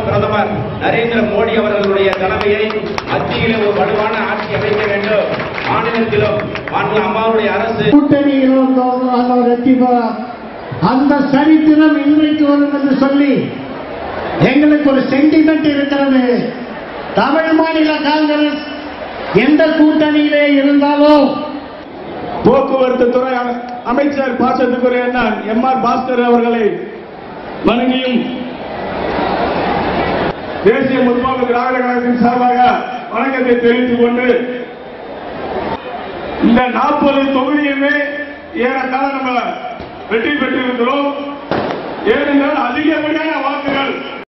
பிரதமர் நரேந்திர மோடி அவர்களுடைய தலைமையை மத்தியிலே ஒரு வலுவான ஆட்சி அமைக்க வேண்டும். மாநிலத்திலும் அம்மாவுடைய அரசு கூட்டணியிலும் அந்த சரித்திரம் இன்றைக்கு வரும் என்று சொல்லி எங்களுக்கு ஒரு சென்டிமெண்ட் இருக்கிறது. தமிழ் மாநில காங்கிரஸ் எந்த கூட்டணியிலே இருந்தாலும் போக்குவரத்து துறை அமைச்சர் பாசத்துக்குரிய அண்ணன் எம்.ஆர். பாஸ்கர் அவர்களை வணங்கியும் தேசிய முற்போக்கு திராவிட கழகத்தின் சார்பாக வணக்கத்தை தெரிவித்துக் கொண்டு இந்த 40 தொகுதியுமே ஏறத்தாழ நம்ம வெற்றி பெற்றிருக்கிறோம். ஏனென்றால் அதிகப்படியான வாக்கு